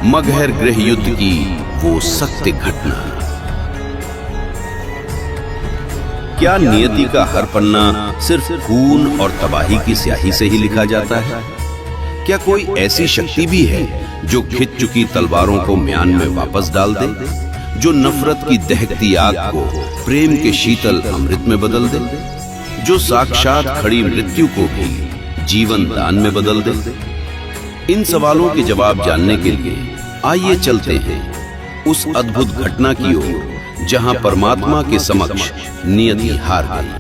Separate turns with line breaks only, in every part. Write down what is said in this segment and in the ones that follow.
मगहर गृह युद्ध की वो सत्य घटना। क्या नियति का हर पन्ना सिर्फ खून और तबाही की स्याही से ही लिखा जाता है? क्या कोई ऐसी शक्ति भी है जो खिंच चुकी तलवारों को म्यान में वापस डाल दे, जो नफरत की दहकती आग को प्रेम के शीतल अमृत में बदल दे, जो साक्षात खड़ी मृत्यु को भी जीवन दान में बदल दे? इन सवालों के जवाब जानने के लिए आइए चलते हैं उस अद्भुत घटना की ओर जहां परमात्मा के समक्ष नियति हार गई।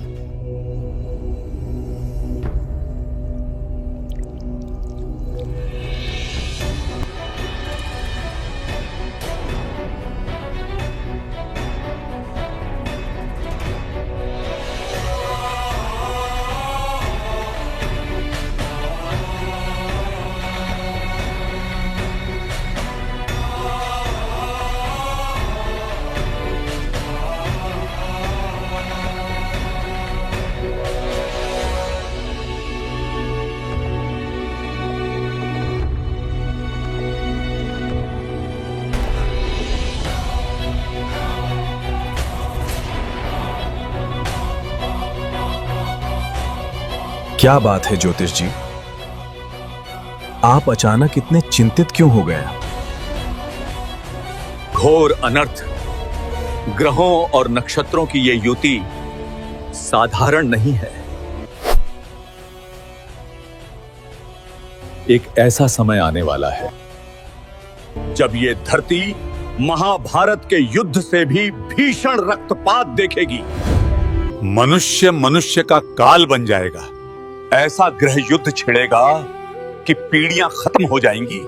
क्या बात है ज्योतिष जी, आप अचानक इतने चिंतित क्यों हो गए?
घोर अनर्थ, ग्रहों और नक्षत्रों की ये युति साधारण नहीं है। एक ऐसा समय आने वाला है जब ये धरती महाभारत के युद्ध से भी भीषण रक्तपात देखेगी। मनुष्य मनुष्य का काल बन जाएगा। ऐसा गृह युद्ध छिड़ेगा कि पीढ़ियां खत्म हो जाएंगी।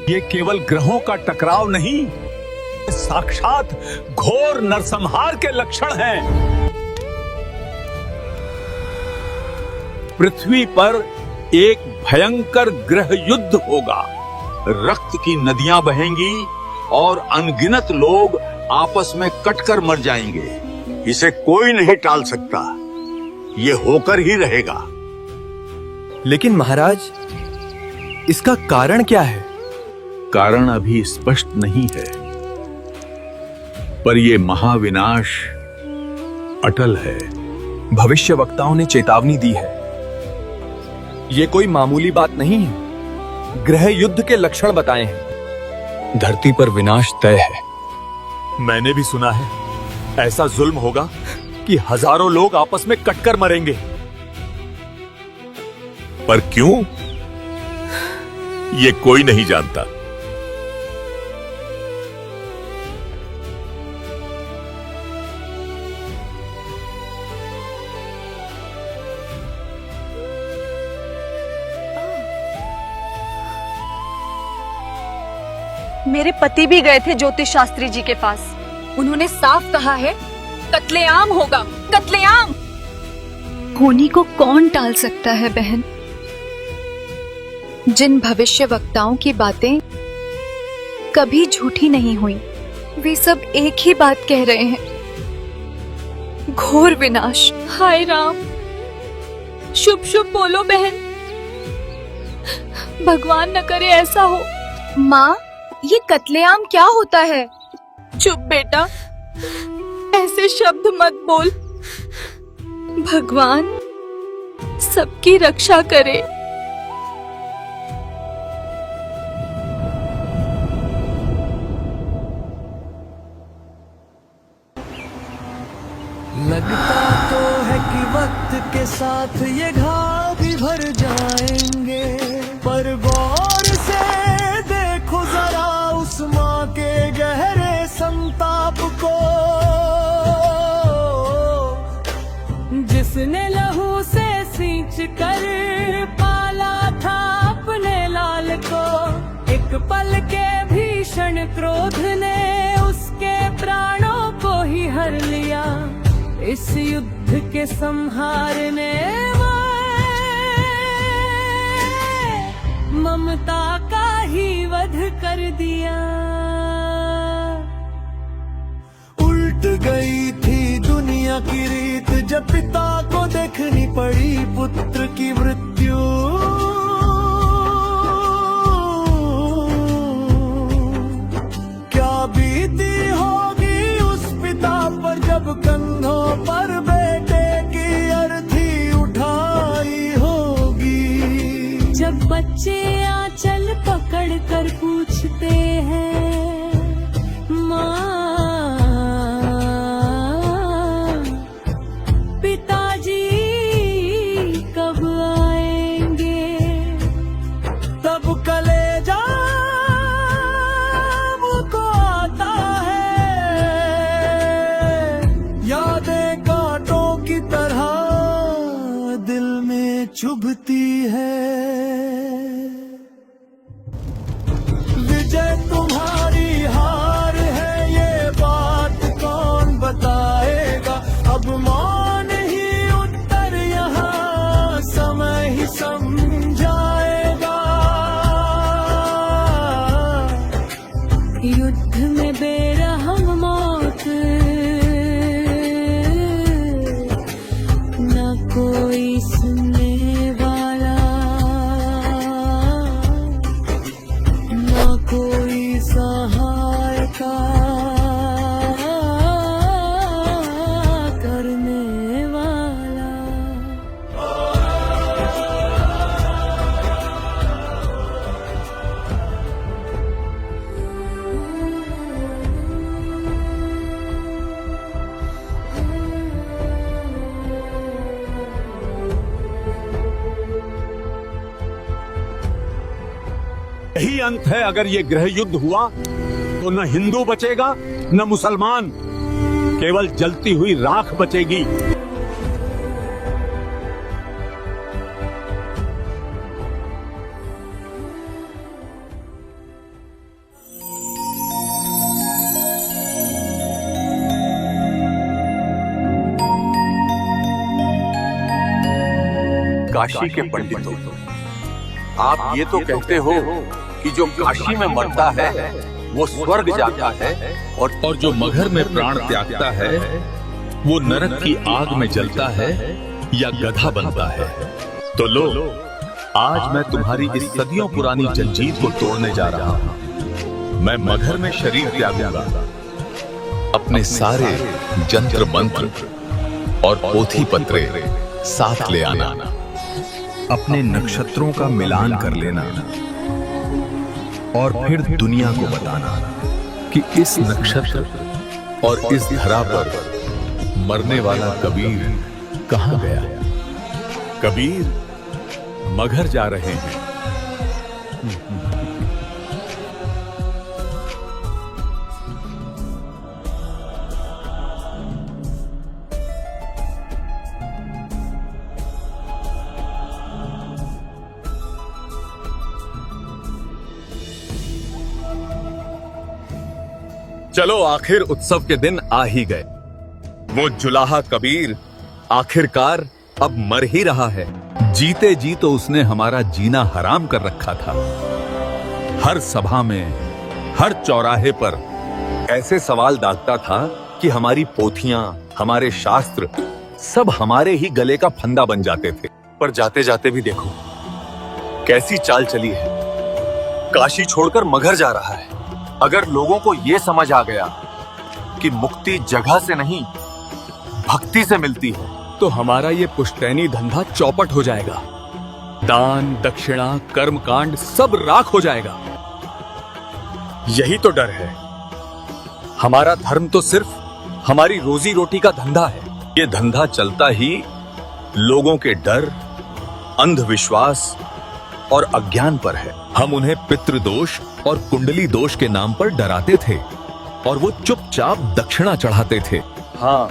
ये केवल ग्रहों का टकराव नहीं, साक्षात घोर नरसंहार के लक्षण हैं। पृथ्वी पर एक भयंकर गृह युद्ध होगा। रक्त की नदियां बहेंगी और अनगिनत लोग आपस में कटकर मर जाएंगे। इसे कोई नहीं टाल सकता, ये होकर ही रहेगा।
लेकिन महाराज, इसका कारण क्या है?
कारण अभी स्पष्ट नहीं है, पर यह महाविनाश अटल है।
भविष्यवक्ताओं ने चेतावनी दी है। ये कोई मामूली बात नहीं है। गृह युद्ध के लक्षण बताए हैं। धरती पर विनाश तय है।
मैंने भी सुना है ऐसा जुल्म होगा कि हजारों लोग आपस में कटकर मरेंगे।
पर क्यों, ये कोई नहीं जानता।
मेरे पति भी गए थे ज्योतिष शास्त्री जी के पास। उन्होंने साफ कहा है, कत्लेआम होगा, कत्लेआम। होनी को कौन टाल सकता है बहन? जिन भविष्यवक्ताओं की बातें कभी झूठी नहीं हुई, वे सब एक ही बात कह रहे हैं, घोर विनाश।
हाय राम, शुभ शुभ बोलो बहन, भगवान न करे ऐसा हो।
माँ, ये कत्लेआम क्या होता है?
चुप बेटा, ऐसे शब्द मत बोल। भगवान सबकी रक्षा करे।
लगता तो है कि वक्त के साथ ये घाव भी भर जाएंगे, पर गौर से देखो जरा उस माँ के गहरे संताप को, जिसने लहू से सींच कर पाला था अपने लाल को। एक पल के भीषण क्रोध ने उसके प्राणों को ही हर लिया। इस युद्ध के संहारने ममता का ही वध कर दिया। उल्ट गई थी दुनिया की रीत जब पिता को देखनी पड़ी पुत्र की मृत्यु। क्या बीती होगी उस पिता पर जब कंधों पर बेटे की अर्थी उठाई होगी।
जब बच्चे आंचल पकड़ कर पूछते हैं, माँ पिताजी कब आएंगे,
तब कलेजा मुझको आता है, यादें कांटों की तरह दिल में चुभती है। विजय तुम्हारी हार है ये बात कौन बताएगा। अब मौन ही उत्तर यहाँ समय ही समझाएगा।
युद्ध में बेरहम मौत, न कोई सुनने वाला, न कोई सहायता करने वाला।
यही अंत है। अगर ये गृह युद्ध हुआ तो न हिंदू बचेगा न मुसलमान, केवल जलती हुई राख बचेगी।
काशी के पंडितों, आप ये तो कहते हो कि जो काशी में मरता है वो स्वर्ग जाता है,
और जो मगहर में प्राण त्यागता है वो नरक की आग में जलता है या गधा बनता है। तो लो, आज मैं तुम्हारी इस सदियों पुरानी जंजीर को तोड़ने जा रहा हूं। मैं मगहर में शरीर त्यागूंगा। अपने सारे जंत्र मंत्र और पोथी पत्रे साथ ले आना।
अपने नक्षत्रों का मिलान कर लेना और फिर दुनिया को बताना
कि इस नक्षत्र और इस धरा पर मरने वाला कबीर कहां गया।
कबीर मगहर जा रहे हैं।
चलो, आखिर उत्सव के दिन आ ही गए। वो जुलाहा कबीर आखिरकार अब मर ही रहा है।
जीते जी तो उसने हमारा जीना हराम कर रखा था। हर सभा में, हर चौराहे पर
ऐसे सवाल दागता था कि हमारी पोथियां, हमारे शास्त्र सब हमारे ही गले का फंदा बन जाते थे। पर जाते जाते भी देखो कैसी चाल चली है। काशी छोड़कर मगहर जा रहा है। अगर लोगों को यह समझ आ गया कि मुक्ति जगह से नहीं भक्ति से मिलती है, तो हमारा ये पुश्तैनी धंधा चौपट हो जाएगा। दान, दक्षिणा, कर्मकांड सब राख हो जाएगा। यही तो डर है। हमारा धर्म तो सिर्फ हमारी रोजी रोटी का धंधा है। ये धंधा चलता ही लोगों के डर, अंधविश्वास और अज्ञान पर है। हम उन्हें पितृदोष और कुंडली दोष के नाम पर डराते थे और वो चुपचाप दक्षिणा चढ़ाते थे। हाँ,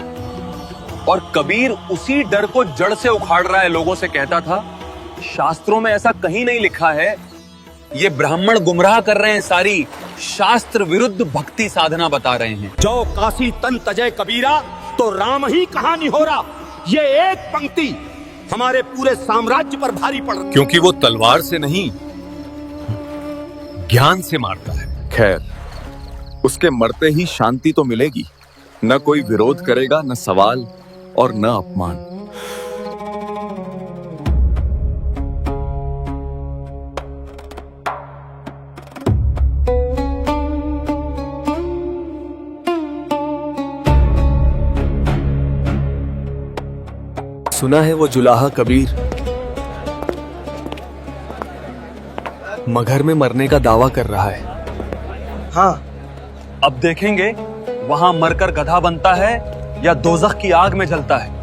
और कबीर उसी डर को जड़ से उखाड़ रहा है। लोगों से कहता था, शास्त्रों में ऐसा कहीं नहीं लिखा है, ये ब्राह्मण गुमराह कर रहे हैं, सारी शास्त्र विरुद्ध भक्ति साधना बता रहे हैं।
जो काशी तन तजय कबीरा तो राम ही कहानी हो रहा। ये एक पंक्ति हमारे पूरे साम्राज्य पर भारी पड़ रही,
क्योंकि वो तलवार से नहीं ज्ञान से मारता है। खैर, उसके मरते ही शांति तो मिलेगी। न कोई विरोध करेगा, न सवाल और न अपमान। सुना है वो जुलाहा कबीर मगहर में मरने का दावा कर रहा है।
हाँ, अब देखेंगे वहां मरकर गधा बनता है या दोज़ख की आग में जलता है।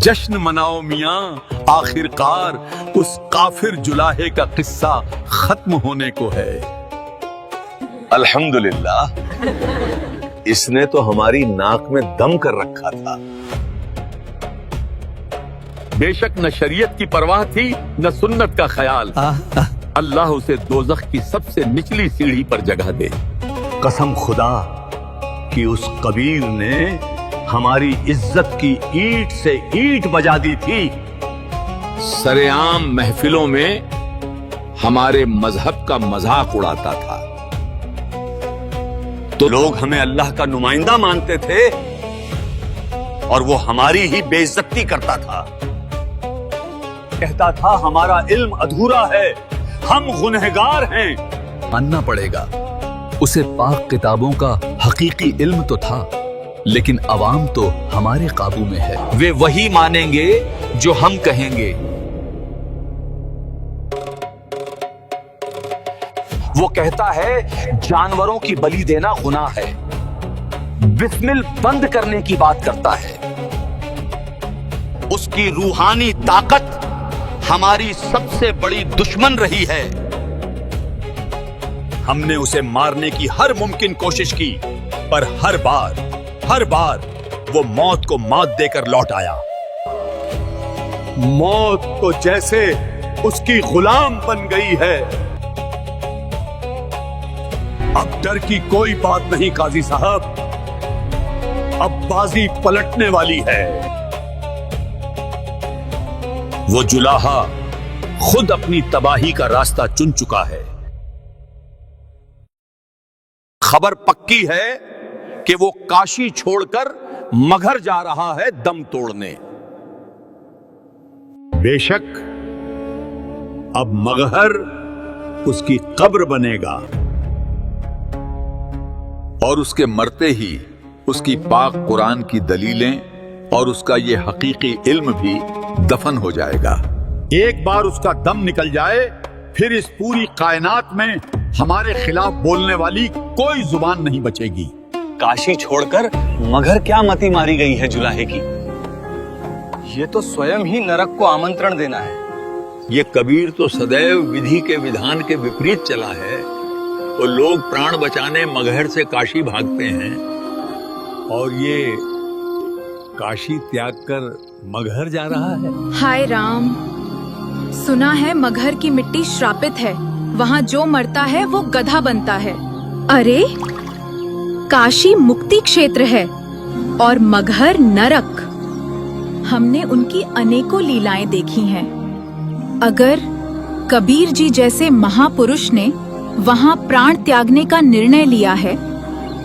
जश्न मनाओ मियां, आखिरकार उस काफिर जुलाहे का किस्सा खत्म होने को है।
अल्हम्दुलिल्लाह, इसने तो हमारी नाक में दम कर रखा था।
बेशक न शरीयत की परवाह थी न सुन्नत का ख्याल। अल्लाह उसे दोज़ख की सबसे निचली सीढ़ी पर जगह दे। कसम खुदा कि उस कबीर ने हमारी इज्जत की ईंट से ईंट बजा दी थी।
सरेआम महफिलों में हमारे मजहब का मजाक उड़ाता था,
तो लोग हमें अल्लाह का नुमाइंदा मानते थे और वो हमारी ही बेइज्जती करता था। कहता था हमारा इल्म अधूरा है, हम गुनहगार हैं।
मानना पड़ेगा, उसे पाक किताबों का हकीकी इल्म तो था, लेकिन अवाम तो हमारे काबू में है। वे वही मानेंगे जो हम कहेंगे। वो कहता है जानवरों की बलि देना गुनाह है, बिस्मिल बंद करने की बात करता है।
उसकी रूहानी ताकत हमारी सबसे बड़ी दुश्मन रही है। हमने उसे मारने की हर मुमकिन कोशिश की, पर हर बार वो मौत को मात देकर लौट आया। मौत तो जैसे उसकी गुलाम बन गई है। अब डर की कोई बात नहीं काजी साहब, अब बाजी पलटने वाली है। वो जुलाहा खुद अपनी तबाही का रास्ता चुन चुका है। खबर पक्की है कि वो काशी छोड़कर मगहर जा रहा है दम तोड़ने। बेशक अब मगहर उसकी कब्र बनेगा
और उसके मरते ही उसकी पाक कुरान की दलीलें और उसका ये हकीकी इल्म भी दफन हो जाएगा।
एक बार उसका दम निकल जाए, फिर इस पूरी कायनात में हमारे खिलाफ बोलने वाली कोई जुबान नहीं बचेगी।
काशी छोड़कर मगहर क्या मती मारी गई है जुलाहे की। ये तो स्वयं ही नरक को आमंत्रण देना है।
ये कबीर तो सदैव विधि के विधान के विपरीत चला है, तो लोग प्राण बचाने मगहर से काशी भागते हैं और ये काशी त्याग कर मगहर जा रहा है।
हाय राम, सुना है मगहर की मिट्टी श्रापित है, वहाँ जो मरता है वो गधा बनता है। अरे काशी मुक्ति क्षेत्र है और मगहर नरक। हमने उनकी अनेकों लीलाएं देखी हैं। अगर कबीर जी जैसे महापुरुष ने वहाँ प्राण त्यागने का निर्णय लिया है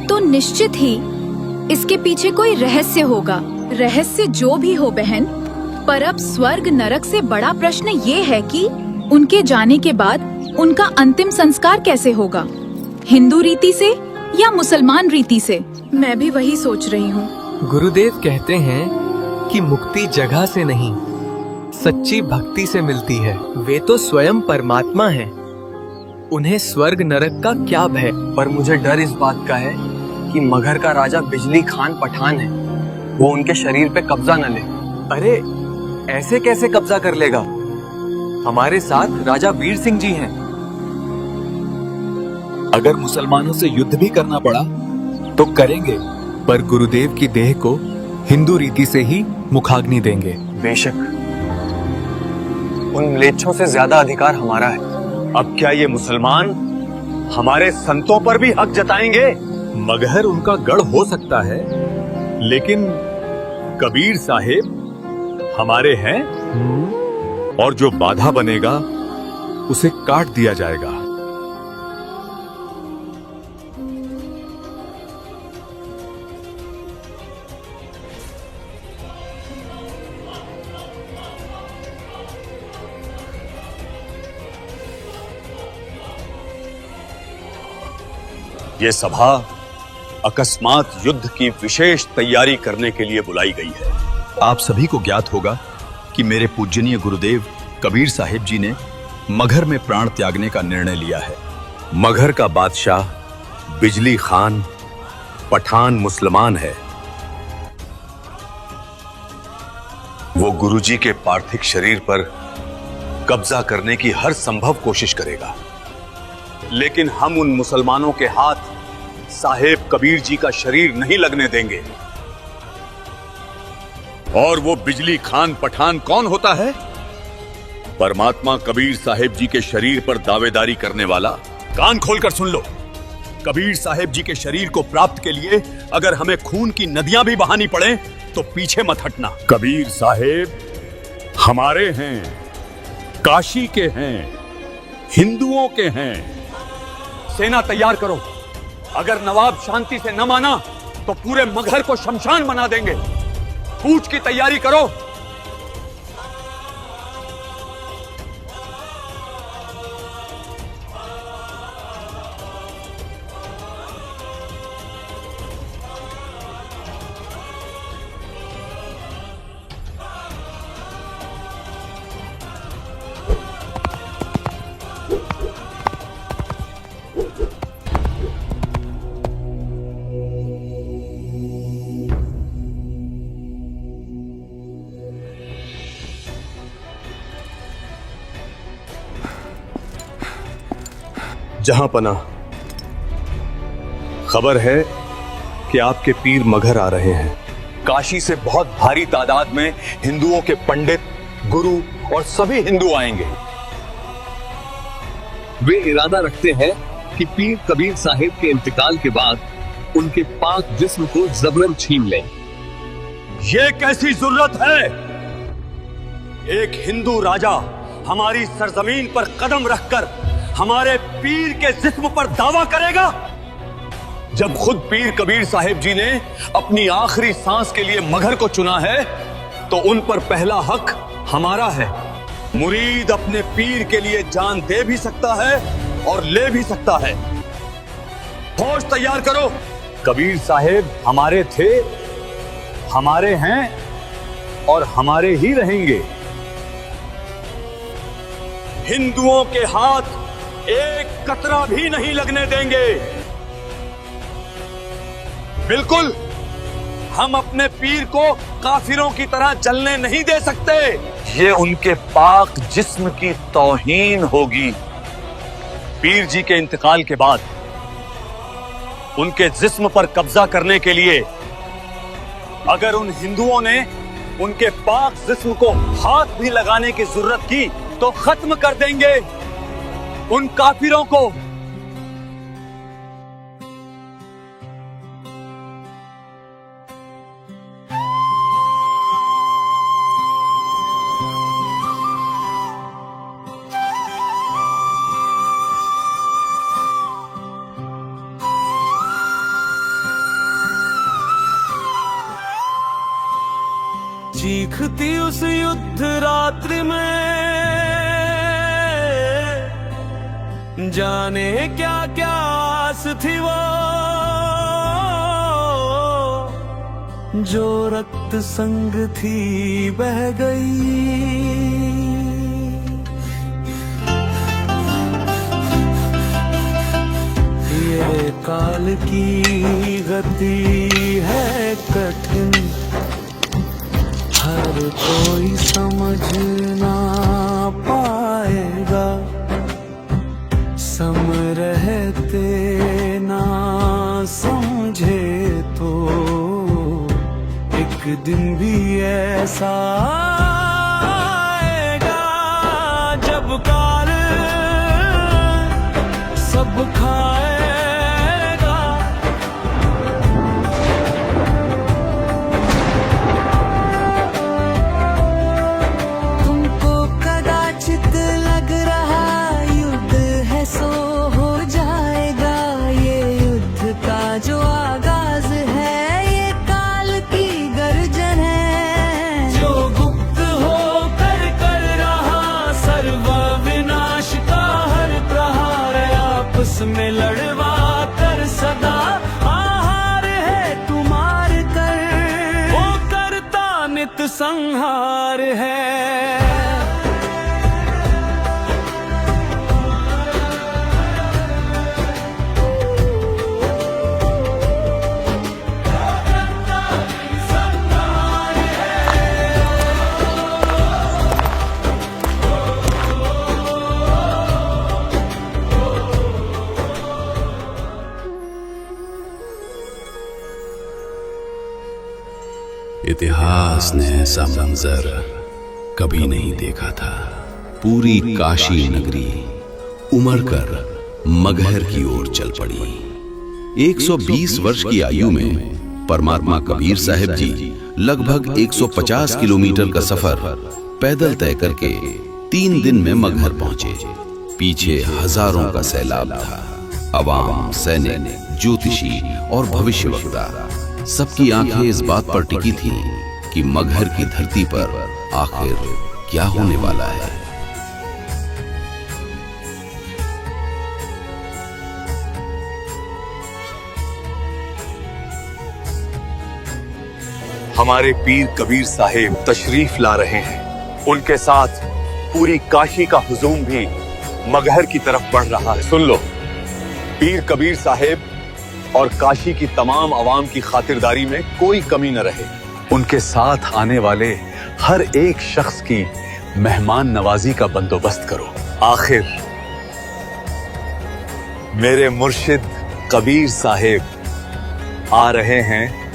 तो निश्चित ही इसके पीछे कोई रहस्य होगा। रहस्य जो भी हो बहन, पर अब स्वर्ग नरक से बड़ा प्रश्न ये है कि उनके जाने के बाद उनका अंतिम संस्कार कैसे होगा, हिंदू रीति से या मुसलमान रीति से। मैं भी वही सोच रही हूँ।
गुरुदेव कहते हैं कि मुक्ति जगह से नहीं, सच्ची भक्ति से मिलती है। वे तो स्वयं परमात्मा हैं। उन्हें स्वर्ग नरक का क्या भय।
पर मुझे डर इस बात का है कि मगहर का राजा बिजली खान पठान है, वो उनके शरीर पे कब्जा न ले।
अरे ऐसे कैसे कब्जा कर लेगा? हमारे साथ राजा वीर सिंह जी हैं।
अगर मुसलमानों से युद्ध भी करना पड़ा तो करेंगे, पर गुरुदेव की देह को हिंदू रीति से ही मुखाग्नि देंगे।
बेशक, उन म्लेच्छों से ज्यादा अधिकार हमारा है। अब क्या ये मुसलमान हमारे संतों पर भी हक जताएंगे?
मगहर उनका गढ़ हो सकता है, लेकिन कबीर साहेब हमारे हैं, और जो बाधा बनेगा उसे काट दिया जाएगा।
ये सभा अकस्मात युद्ध की विशेष तैयारी करने के लिए बुलाई गई है।
आप सभी को ज्ञात होगा कि मेरे पूजनीय गुरुदेव कबीर साहिब जी ने मगहर में प्राण त्यागने का निर्णय लिया है।
मगहर का बादशाह बिजली खान पठान मुसलमान है। वो गुरुजी के पार्थिव शरीर पर कब्जा करने की हर संभव कोशिश करेगा, लेकिन हम उन मुसलमानों के हाथ साहेब कबीर जी का शरीर नहीं लगने देंगे।
और वो बिजली खान पठान कौन होता है? परमात्मा कबीर साहेब जी के शरीर पर दावेदारी करने वाला। कान खोलकर सुन लो, कबीर साहेब जी के शरीर को प्राप्त के लिए अगर हमें खून की नदियां भी बहानी पड़े तो पीछे मत हटना। कबीर साहेब हमारे हैं, काशी के हैं, हिंदुओं के हैं।
सेना तैयार करो। अगर नवाब शांति से न माना तो पूरे मगहर को शमशान बना देंगे। कूच की तैयारी करो।
जहां पना, खबर है कि आपके पीर मगहर आ रहे हैं। काशी से बहुत भारी तादाद में हिंदुओं के पंडित, गुरु और सभी हिंदू आएंगे।
वे इरादा रखते हैं कि पीर कबीर साहिब के इंतकाल के बाद उनके पाक जिस्म को जबरन छीन लें।
ये कैसी जुर्रत है? एक हिंदू राजा हमारी सरजमीन पर कदम रखकर हमारे पीर के जिस्म पर दावा करेगा? जब खुद पीर कबीर साहिब जी ने अपनी आखिरी सांस के लिए मगहर को चुना है तो उन पर पहला हक हमारा है। मुरीद अपने पीर के लिए जान दे भी सकता है और ले भी सकता है। फौज तैयार करो। कबीर साहिब हमारे थे, हमारे हैं और हमारे ही रहेंगे। हिंदुओं के हाथ एक कतरा भी नहीं लगने देंगे। बिल्कुल, हम अपने पीर को काफिरों की तरह जलने नहीं दे सकते।
ये उनके पाक जिस्म की तौहीन होगी।
पीर जी के इंतकाल के बाद उनके जिस्म पर कब्जा करने के लिए अगर उन हिंदुओं ने उनके पाक जिस्म को हाथ भी लगाने की जरूरत की
तो खत्म कर देंगे उन काफिरों को।
चीखती उस युद्ध रात्रि में जाने क्या क्या आस थी वो, जो रक्त संग थी बह गई। ये काल की गति है कठिन, हर कोई समझ ना पाएगा, सम रहते ना समझे तो एक दिन भी ऐसा आएगा जब काल सब खाएगा। तुमको कदाचित लग रहा युद्ध है सो हो जाएगा, ये युद्ध का जो आगाज है ये काल की गर्जन है, जो गुप्त हो कर रहा सर्व विनाश का हर प्रहार, आपस में लड़वा कर सदा आहार है तुम्हार कर, वो करता नित संहार है।
इतिहास ने ऐसा मंजर कभी नहीं देखा था। पूरी काशी नगरी उमड़ कर मगहर की ओर चल पड़ी। 120 वर्ष की आयु में परमात्मा कबीर साहिब जी लगभग 150 किलोमीटर का सफर पैदल तय करके 3 दिन में मगहर पहुंचे। पीछे हजारों का सैलाब था। अवाम, सैनिक, ज्योतिषी और भविष्यवक्ता, सबकी आंखें इस बात पर टिकी थीं कि मगहर की धरती पर आखिर क्या होने वाला है।
हमारे पीर कबीर साहिब तशरीफ ला रहे हैं। उनके साथ पूरी काशी का हुजूम भी मगहर की तरफ बढ़ रहा है। सुन लो, पीर कबीर साहिब और काशी की तमाम आवाम की खातिरदारी में कोई कमी न रहे। उनके साथ आने वाले हर एक शख्स की मेहमान नवाजी का बंदोबस्त करो। आखिर मेरे मुर्शिद कबीर साहिब आ रहे हैं।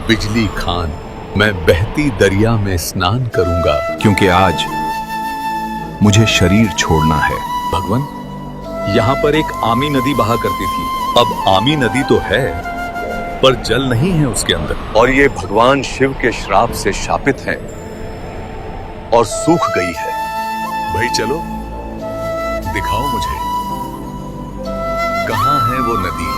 बिजली खान, मैं बहती दरिया में स्नान करूंगा,
क्योंकि आज मुझे शरीर छोड़ना है।
भगवान, यहाँ पर एक आमी नदी बहा करती थी।
अब आमी नदी तो है पर जल नहीं है उसके अंदर,
और ये भगवान शिव के श्राप से शापित है और सूख गई है।
भाई चलो, दिखाओ मुझे कहां है वो नदी।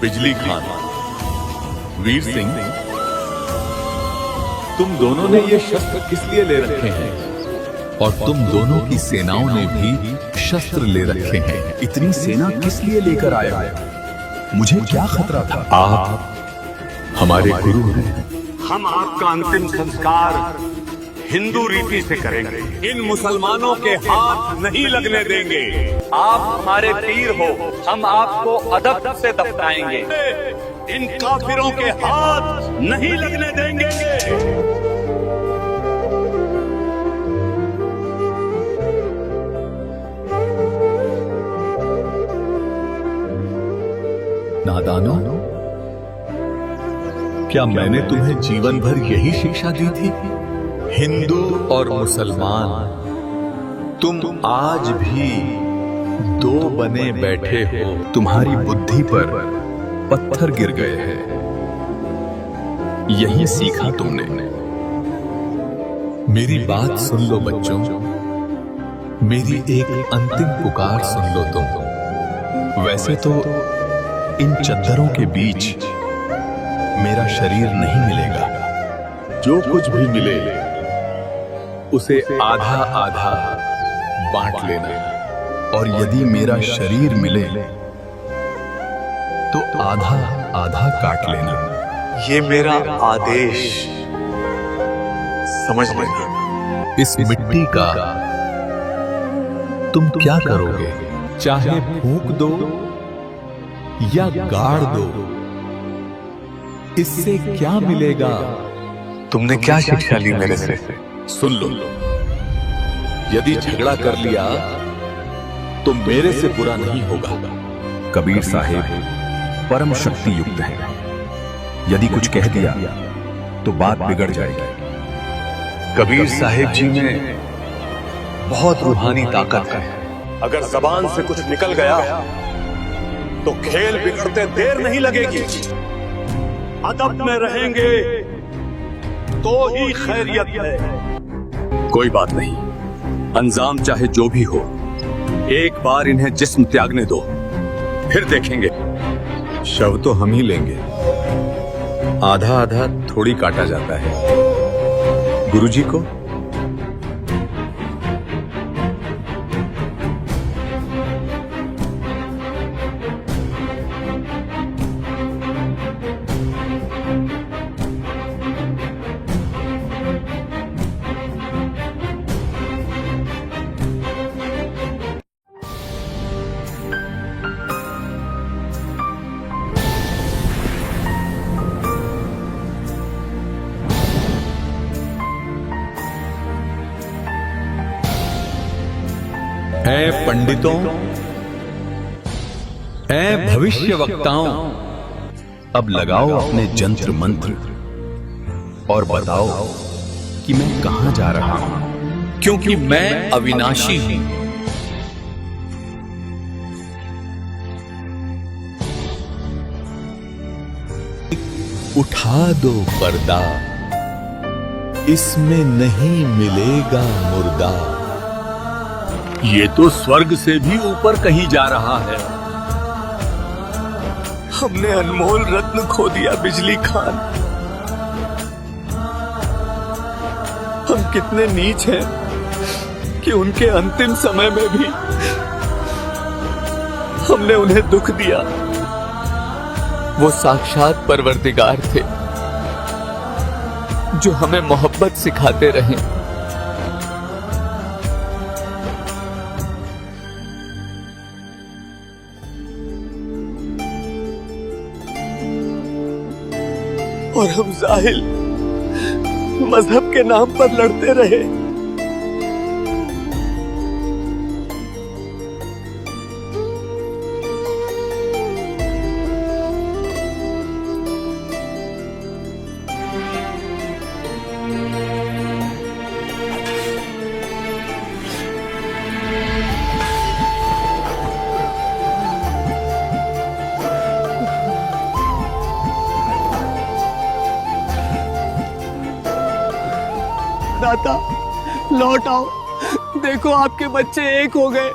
बिजली खान, वीर सिंह, तुम दोनों ने ये शस्त्र किस लिए ले रखे हैं? और तुम दोनों की सेनाओं ने भी शस्त्र ले रखे हैं।
इतनी सेना किस लिए लेकर आया है? मुझे क्या खतरा था?
आप हमारे गुरु हैं।
हम आपका अंतिम संस्कार हिंदू रीति से करेंगे। इन मुसलमानों के हाथ नहीं लगने देंगे।
आप हमारे पीर हो, हम आपको अदब से दफनाएंगे।
इन काफिरों के हाथ नहीं लगने देंगे।
नादानो, क्या मैंने तुम्हें जीवन भर यही शिक्षा दी थी? हिंदू और मुसलमान, तुम आज भी दो बने बैठे हो।
तुम्हारी बुद्धि पर पत्थर गिर गए हैं। यही सीखा तुमने।
मेरी बात सुन लो बच्चों, मेरी एक अंतिम पुकार सुन लो तुम।
वैसे तो इन चद्दरों के बीच मेरा शरीर नहीं मिलेगा।
जो कुछ भी मिले उसे आधा आधा बांट लेना।
और यदि मेरा शरीर मिले तो आधा आधा काट लेना।
ये मेरा आदेश समझ लेना।
इस मिट्टी का तुम क्या करोगे? चाहे फूंक दो या गाड़ दो, इससे क्या मिलेगा?
तुमने क्या शिक्षा ली मेरे से?
सुन लो, यदि झगड़ा कर लिया तो मेरे से बुरा नहीं होगा।
कबीर साहेब परम शक्ति युक्त है। यदि कुछ कह दिया तो बात बिगड़ जाएगी।
कबीर साहिब जी में बहुत रूहानी ताकत है।
अगर जबान से कुछ निकल गया तो खेल बिगड़ते देर नहीं लगेगी। अदब में रहेंगे तो ही खैरियत है।
कोई बात नहीं, अंजाम चाहे जो भी हो, एक बार इन्हें जिस्म त्यागने दो, फिर देखेंगे।
शव तो हम ही लेंगे, आधा आधा थोड़ी काटा जाता है। गुरुजी को ऐ पंडितों, ऐ भविष्य वक्ताओं,
अब लगाओ अपने जंत्र मंत्र और बताओ कि मैं कहां जा रहा हूं।
क्योंकि मैं अविनाशी हूं। उठा दो पर्दा, इसमें नहीं मिलेगा मुर्दा।
ये तो स्वर्ग से भी ऊपर कहीं जा रहा है।
हमने अनमोल रत्न खो दिया बिजली खान। हम कितने नीच हैं कि उनके अंतिम समय में भी हमने उन्हें दुख दिया।
वो साक्षात परवरदिगार थे जो हमें मोहब्बत सिखाते रहे।
और हम जाहिल मजहब के नाम पर लड़ते रहे। दाता लौट आओ, देखो आपके बच्चे एक हो गए।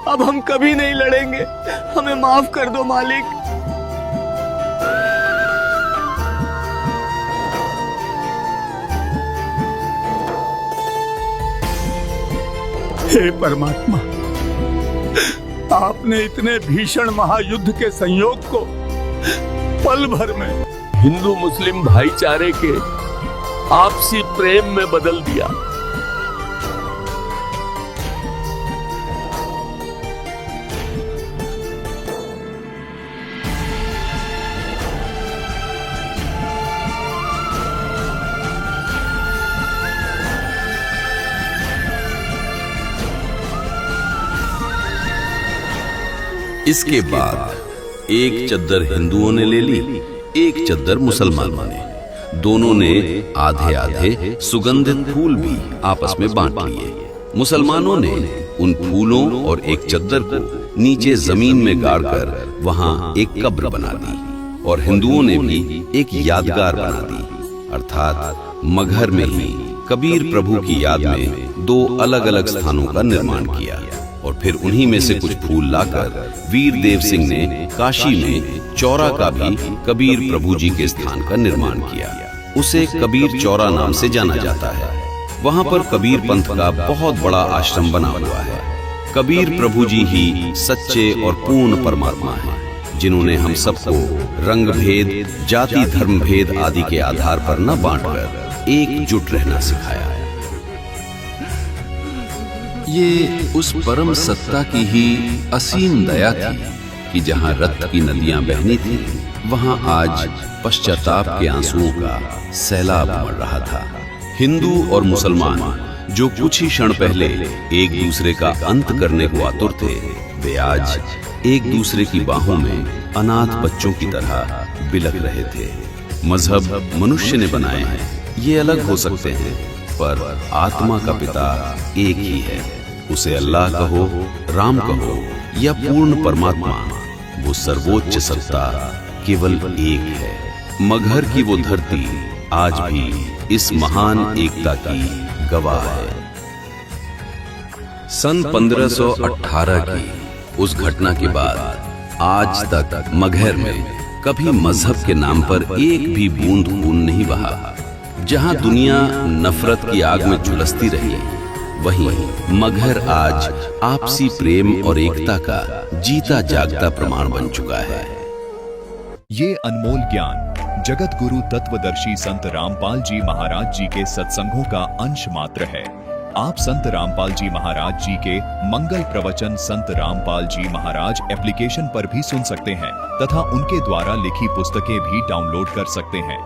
अब हम कभी नहीं लड़ेंगे, हमें माफ कर दो मालिक।
हे परमात्मा, आपने इतने भीषण महायुद्ध के संयोग को पल भर में
हिंदू मुस्लिम भाईचारे के आपसी प्रेम में बदल दिया।
इसके बाद एक चद्दर हिंदुओं ने ले ली, एक चद्दर मुसलमानों ने। दोनों ने आधे आधे सुगंधित फूल भी आपस में बांट लिए। मुसलमानों ने उन फूलों और एक चद्दर को नीचे जमीन में गाड़कर वहां एक कब्र बना दी, और हिंदुओं ने भी एक यादगार बना दी, अर्थात मगहर में ही कबीर प्रभु की याद में 2 अलग-अलग स्थानों का निर्माण किया। और फिर उन्हीं में से कुछ फूल लाकर वीर देव सिंह ने काशी में चौरा का भी कबीर प्रभु जी के स्थान का निर्माण किया। उसे कबीर चौरा नाम से जाना जाता है। वहां पर कबीर पंथ का बहुत बड़ा आश्रम बना हुआ है। कबीर प्रभु जी ही सच्चे और पूर्ण परमात्मा हैं, जिन्होंने हम सबको रंग भेद, जाति धर्म भेद आदि के आधार पर न बांटकर एकजुट रहना सिखाया है। ये उस परम सत्ता की ही असीम दया थी कि जहां रक्त की नदियां बहनी थी, वहां आज पश्चाताप के आंसुओं का सैलाब उमड़ रहा था। हिंदू और मुसलमान जो कुछ ही क्षण पहले एक दूसरे का अंत करने को आतुर थे, वे आज एक दूसरे की बाहों में अनाथ बच्चों की तरह बिलख रहे थे। मजहब मनुष्य ने बनाए हैं, ये अलग हो सकते हैं, पर आत्मा का पिता एक ही है। उसे अल्लाह कहो, राम कहो या पूर्ण परमात्मा, वो सर्वोच्च सत्ता केवल एक है। मगहर की वो धरती आज भी इस महान एकता की गवाह है। सन 1518 की उस घटना के बाद आज तक मगहर में कभी मजहब के नाम पर एक भी बूंद खून नहीं बहा। जहां दुनिया नफरत की आग में झुलसती रही, वहीं मगहर आज आपसी प्रेम और एकता का जीता जागता प्रमाण बन चुका है।
ये अनमोल ज्ञान जगत गुरु तत्वदर्शी संत रामपाल जी महाराज जी के सत्संगों का अंश मात्र है। आप संत रामपाल जी महाराज जी के मंगल प्रवचन संत रामपाल जी महाराज एप्लीकेशन पर भी सुन सकते हैं तथा उनके द्वारा लिखी पुस्तकें भी डाउनलोड कर सकते हैं।